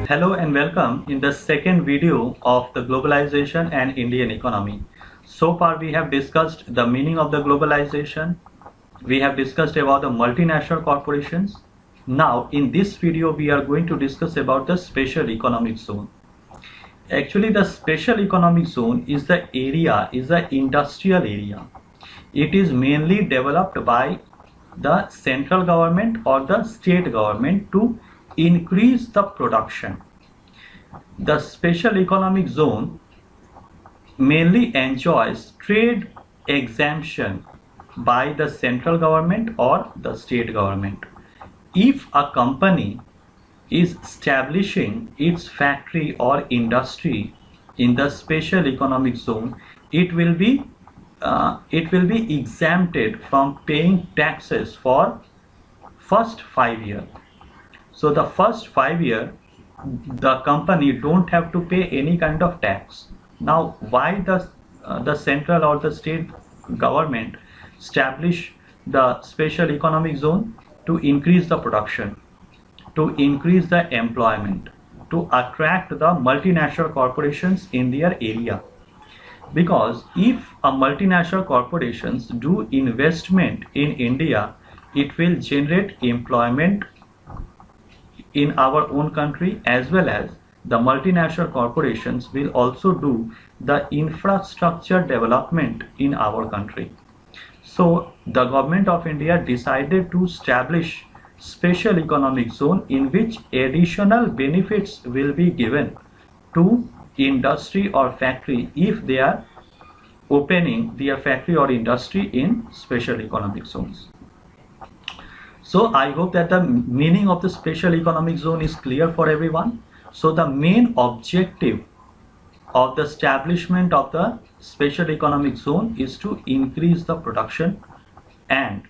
Hello and welcome in the second video of the globalization and Indian economy. So far we have discussed the meaning of the globalization. We have discussed about the multinational corporations. Now in this video we are going to discuss about the special economic zone. Actually the special economic zone is the industrial area. It is mainly developed by the central government or the state government to increase the production. The special economic zone mainly enjoys trade exemption by the central government or the state government. If a company is establishing its factory or industry in the special economic zone, it will be exempted from paying taxes for first 5 years. So the first 5 years the company don't have to pay any kind of tax. Now why the central or the state government establish the special economic zone? To increase the production, to increase the employment, to attract the multinational corporations in their area. Because if a multinational corporations do investment in India, it will generate employment in our own country, as well as the multinational corporations will also do the infrastructure development in our country. So the government of India decided to establish special economic zone in which additional benefits will be given to industry or factory if they are opening their factory or industry in special economic zones. So I hope that the meaning of the special economic zone is clear for everyone. So the main objective of the establishment of the special economic zone is to increase the production and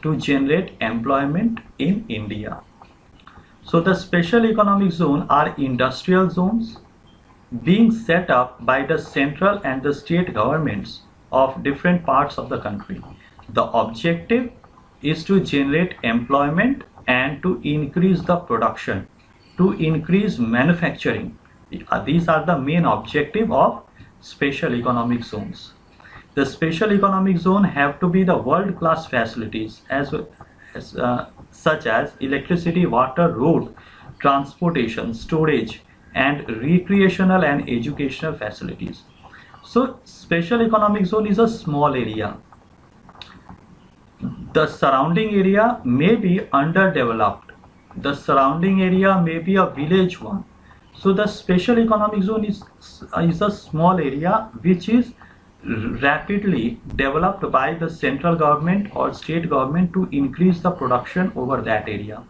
to generate employment in India. So the special economic zone are industrial zones being set up by the central and the state governments of different parts of the country. The objective is to generate employment and to increase the production, to increase manufacturing. These are the main objective of special economic zones. The special economic zone have to be the world-class facilities such as electricity, water, road, transportation, storage, and recreational and educational facilities. So special economic zone is a small area. The surrounding area may be underdeveloped. The surrounding area may be a village one. So the special economic zone is a small area which is rapidly developed by the central government or state government to increase the production over that area.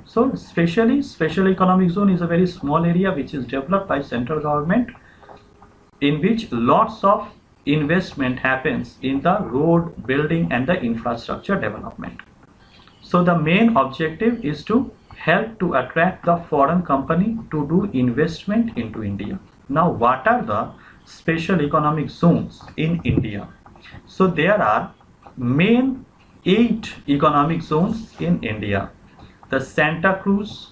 So special economic zone is a very small area which is developed by central government, in which lots of investment happens in the road building and the infrastructure development. So the main objective is to help to attract the foreign company to do investment into India. Now what are the special economic zones in India? So there are main 8 economic zones in India. The Santa Cruz,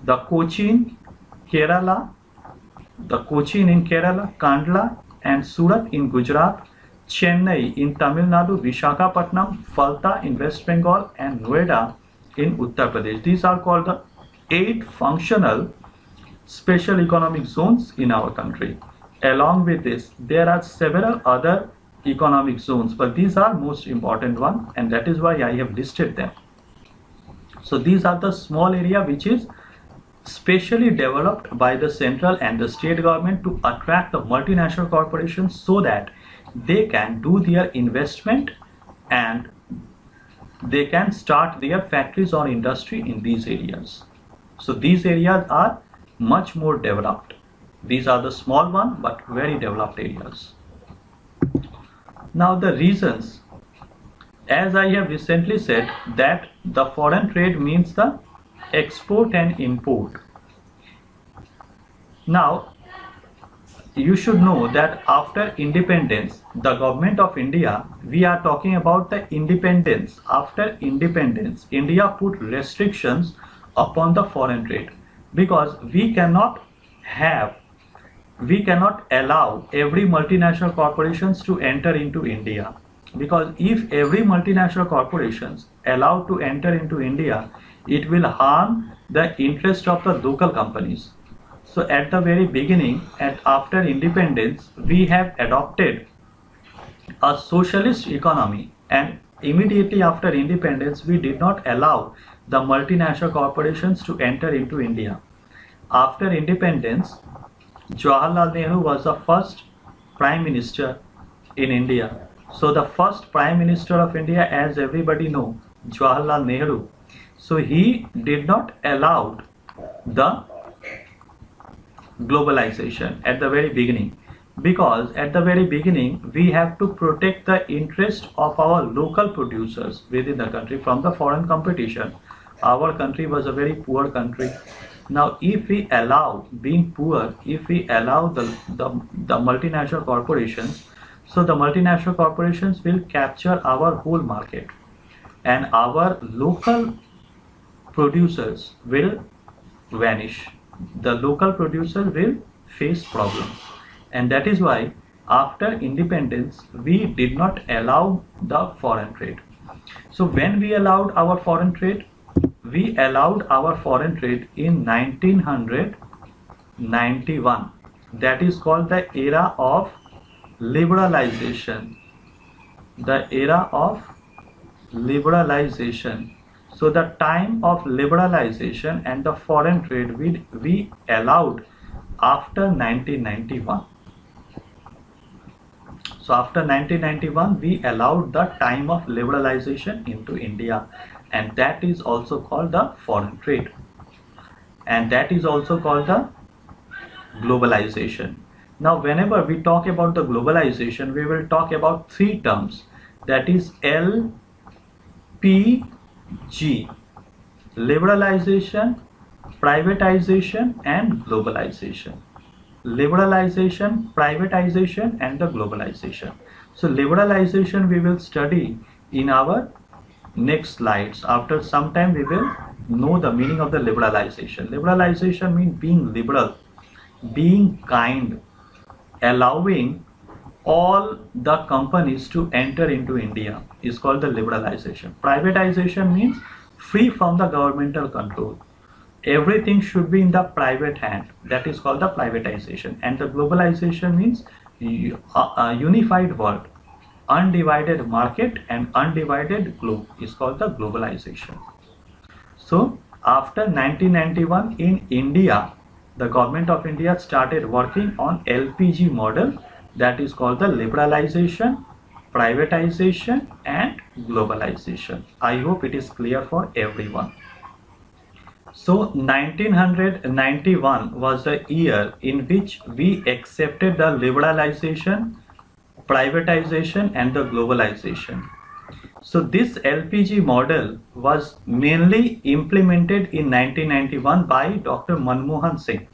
the Cochin, Kerala, the Cochin in Kerala, Kandla and Surat in Gujarat, Chennai in Tamil Nadu, Visakhapatnam, Falta in West Bengal and Noida in Uttar Pradesh. These are called the 8 functional special economic zones in our country. Along with this, there are several other economic zones, but these are most important one, and that is why I have listed them. So these are the small area which is specially developed by the central and the state government to attract the multinational corporations so that they can do their investment and they can start their factories or industry in these areas. So these areas are much more developed. These are the small one but very developed areas. Now the reasons, as I have recently said, that the foreign trade means the export and import. Now you should know that after independence, the government of India, we are talking about the independence. After independence, India put restrictions upon the foreign trade. because we cannot allow every multinational corporations to enter into India, because if every multinational corporations allowed to enter into India, it will harm the interest of the local companies. So at the very beginning and after independence, we have adopted a socialist economy, and immediately after independence, we did not allow the multinational corporations to enter into India. After independence, Jawaharlal Nehru was the first Prime Minister in India. So the first Prime Minister of India, as everybody know, Jawaharlal Nehru. So he did not allow the globalization at the very beginning, because at the very beginning we have to protect the interest of our local producers within the country from the foreign competition. Our country was a very poor country. Now if we allow, being poor, if we allow the multinational corporations, so the multinational corporations will capture our whole market, and our local producers will vanish. The local producer will face problems, and that is why after independence we did not allow the foreign trade. So when we allowed our foreign trade, we allowed our foreign trade in 1991. That is called the era of liberalization. The era of liberalization. So the time of liberalization and the foreign trade we allowed after 1991. So after 1991, we allowed the time of liberalization into India, and that is also called the foreign trade, and that is also called the globalization. Now whenever we talk about the globalization, we will talk about three terms, that is LPG: liberalization, privatization and globalization. Liberalization, privatization and the globalization. So liberalization we will study in our next slides. After some time we will know the meaning of the liberalization. Liberalization means being liberal, being kind, allowing all the companies to enter into India is called the liberalization. Privatization means free from the governmental control. Everything should be in the private hand. That is called the privatization. And the globalization means a unified world, undivided market and undivided globe is called the globalization. So after 1991 in India, the government of India started working on LPG model, that is called the liberalization, privatization and globalization. I hope it is clear for everyone. So 1991 was the year in which we accepted the liberalization, privatization and the globalization. So this LPG model was mainly implemented in 1991 by Dr. Manmohan Singh.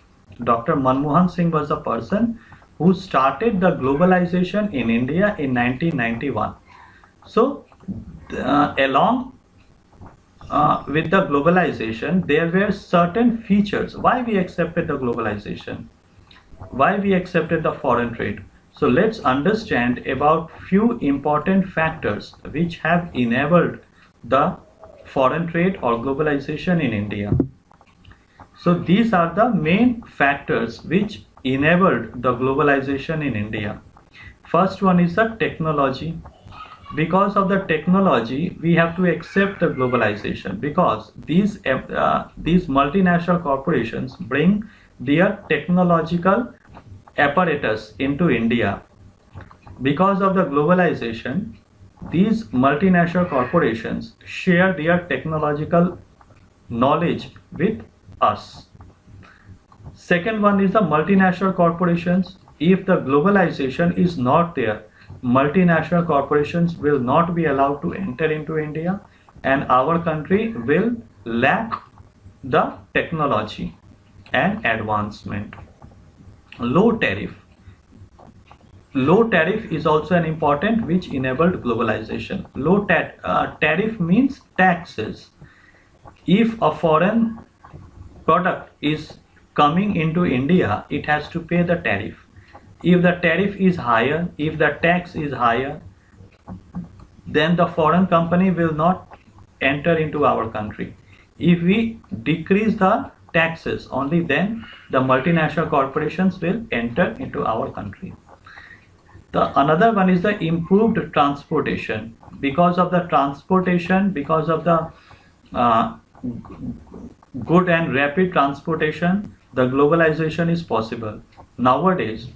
Dr. Manmohan Singh was the person who started the globalization in India in 1991. So along with the globalization, there were certain features. Why we accepted the globalization? Why we accepted the foreign trade? So let's understand about few important factors which have enabled the foreign trade or globalization in India. So these are the main factors which enabled the globalization in India. First one is the technology. Because of the technology, we have to accept the globalization, because these multinational corporations bring their technological apparatus into India. Because of the globalization, these multinational corporations share their technological knowledge with us. Second one is the multinational corporations. If the globalization is not there, multinational corporations will not be allowed to enter into India, and our country will lack the technology and advancement. Low tariff. Low tariff is also an important which enabled globalization. Low tariff means taxes. If a foreign product is coming into India, it has to pay the tariff. If the tariff is higher, if the tax is higher, then the foreign company will not enter into our country. If we decrease the taxes, only then the multinational corporations will enter into our country. The another one is the improved transportation. Because of the transportation, because of the uh, good and rapid transportation, the globalization is possible. Nowadays,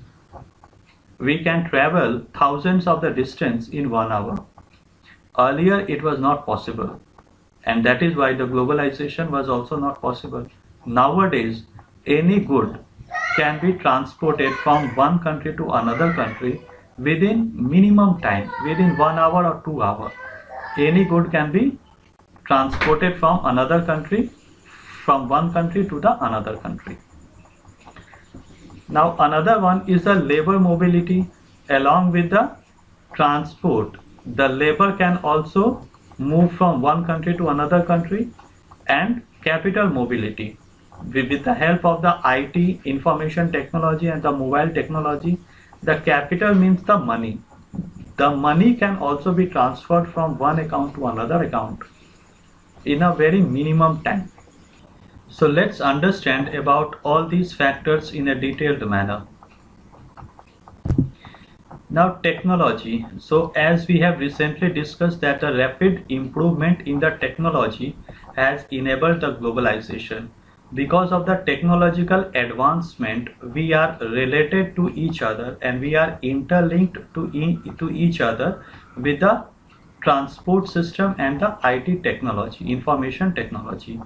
we can travel thousands of the distance in 1 hour. Earlier, it was not possible, and that is why the globalization was also not possible. Nowadays, any good can be transported from one country to another country within minimum time, within 1 hour or 2 hours. Any good can be transported from another country, from one country to the another country. Now another one is the labor mobility. Along with the transport, the labor can also move from one country to another country. And capital mobility. With the help of the IT, information technology and the mobile technology, the capital means the money. The money can also be transferred from one account to another account in a very minimum time. So let's understand about all these factors in a detailed manner. Now technology. So as we have recently discussed that the rapid improvement in the technology has enabled the globalization. Because of the technological advancement, we are related to each other and we are interlinked to each other with the transport system and the IT technology, information technology.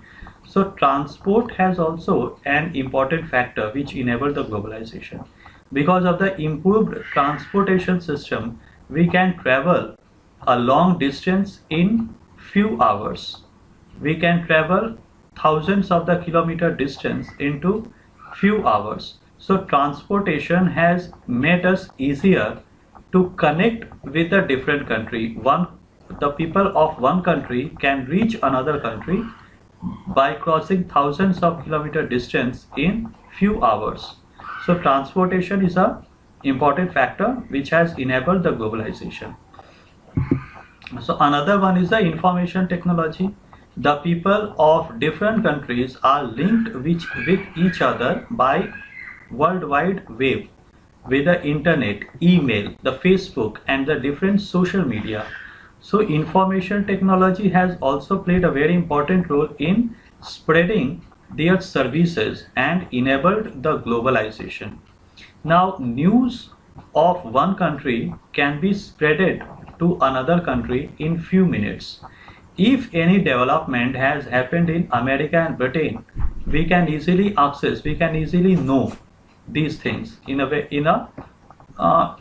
So transport has also an important factor which enabled the globalization. Because of the improved transportation system, we can travel a long distance in few hours. We can travel thousands of the kilometer distance into few hours. So transportation has made us easier to connect with a different country. The people of one country can reach another country by crossing thousands of kilometer distance in few hours. So transportation is a important factor which has enabled the globalization. So another one is the information technology. The people of different countries are linked with each other by World Wide Web, with the internet, email, the Facebook and the different social media. So information technology has also played a very important role in spreading their services and enabled the globalization. Now news of one country can be spreaded to another country in few minutes. If any development has happened in America and Britain, we can easily access, we can easily know these things in a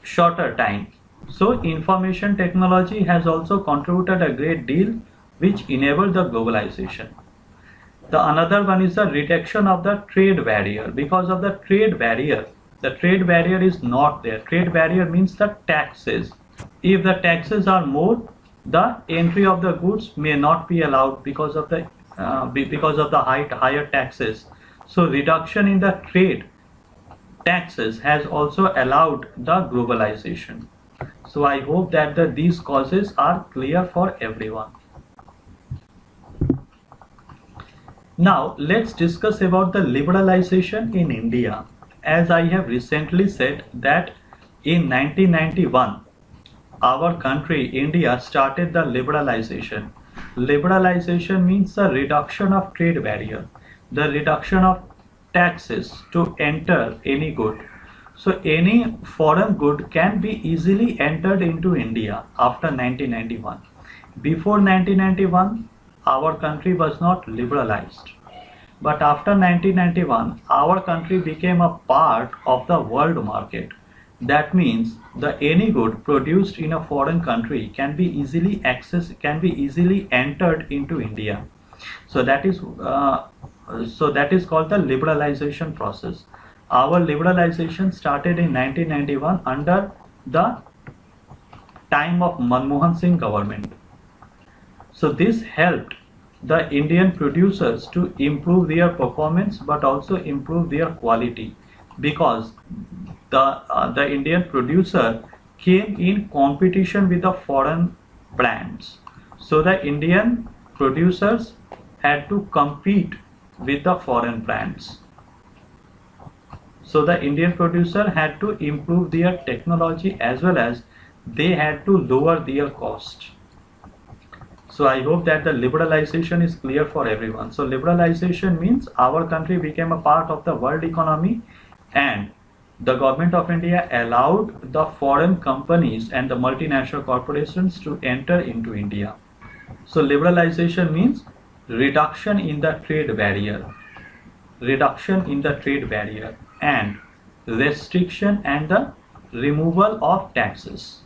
shorter time. So information technology has also contributed a great deal which enabled the globalization. The another one is the reduction of the trade barrier. Because of the trade barrier is not there. Trade barrier means the taxes. If the taxes are more, the entry of the goods may not be allowed because of the higher taxes. So reduction in the trade taxes has also allowed the globalization. So I hope that these causes are clear for everyone. Now let's discuss about the liberalization in India. As I have recently said that in 1991, our country, India, started the liberalization. Liberalization means the reduction of trade barrier, the reduction of taxes to enter any good. So any foreign good can be easily entered into India after 1991. Before 1991, our country was not liberalized. But after 1991, our country became a part of the world market. That means any good produced in a foreign country can be easily accessed, can be easily entered into India. So that is called the liberalization process. Our liberalization started in 1991 under the time of Manmohan Singh government. So this helped the Indian producers to improve their performance but also improve their quality, because the Indian producer came in competition with the foreign brands. So the Indian producers had to compete with the foreign brands. So the Indian producer had to improve their technology as well as they had to lower their cost. So I hope that the liberalization is clear for everyone. So liberalization means our country became a part of the world economy, and the government of India allowed the foreign companies and the multinational corporations to enter into India. So liberalization means reduction in the trade barrier, and restriction and the removal of taxes.